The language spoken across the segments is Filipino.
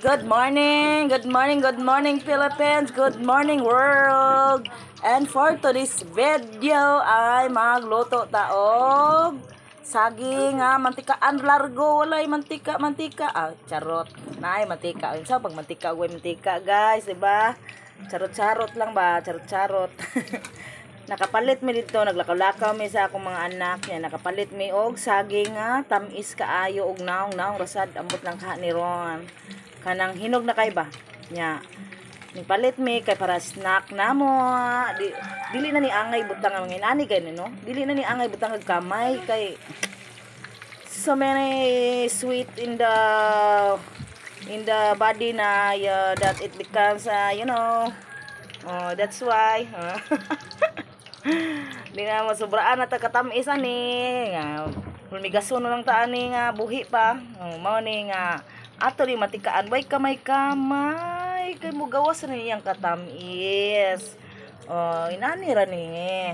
Good morning, good morning, good morning Philippines, good morning world. And for today's video ay magluto taog saging mantikaan largo, walay mantika charot. Naay mantika. Unsa pag mantika ug mantika, guys, di ba? Charot-charot lang ba, charot-charot. Nakapalit mi dito, naglakaw-lakaw mi sa akong mga anak niya. Nakapalit mi og saging tamis kaayo og naong rasad ambot lang ka ni Ron. Kanang hinog na kay ba? Nya. Nipalit mi kay para snack namo. Dili na ni angay butang ang inani kay no. Dili na ni angay butang og kamay kay so many sweet in the body na that it becomes that's why di na masobraan na katamis ani hulmigason na lang ta ani nga buhi pa mao ni nga ato ni matikaan way kamay kay mo gawas ni yang katamis inani ra ni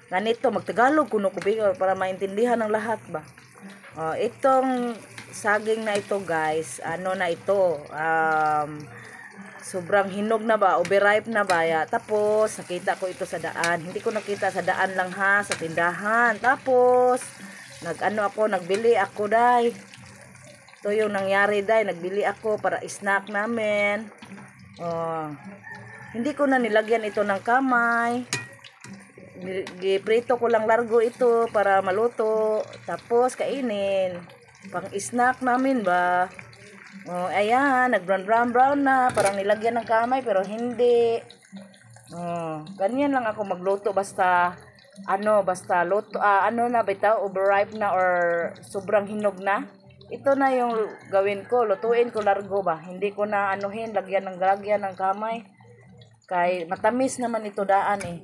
ganito magtagalog kuno ko para maintindihan ng lahat ba. Itong saging na ito, guys, ano na ito, sobrang hinog na ba, overripe na ba ya. Tapos nakita ko ito sa daan, hindi ko nakita sa daan lang sa tindahan. Tapos nagbili ako dai. Ito yung nangyari dai, nagbili ako para snack namin. Hindi ko na nilagyan ito ng kamay. Giprito ko lang largo ito para maluto, tapos kainin pang snack namin ba. Ayan, nag-brown na, parang nilagyan ng kamay pero hindi. Ganyan lang ako magluto basta luto na bitaw overripe na or sobrang hinog na. Ito na yung gawin ko, lutuin ko largo ba. Hindi ko na lagyan ng kamay. Kay matamis naman ito daan eh.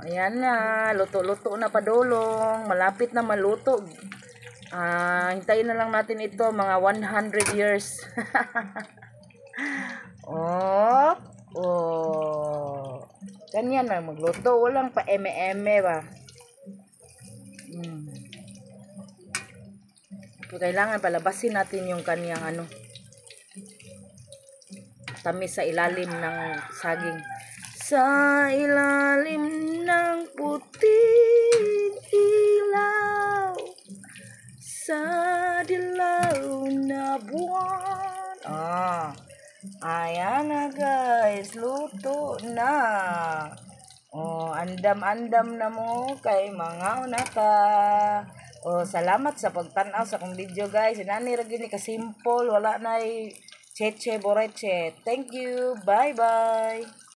Ayan na, luto-luto na padulong, malapit na maluto. Hintayin na lang natin ito mga 100 years. Ganyan na magluto, walang pa eme-eme ba. Kailangan palabasin natin yung kaniyang tamis sa ilalim ng saging. Sa ilalim ng puting ilaw, sa dilaw na buwan. Ayan na, guys, luto na. Andam-andam na mo kay mga unaka. Salamat sa pagtanaw sa akong video, guys. Inani ra gini ka simple, wala nay cheche boreche. Thank you. Bye-bye.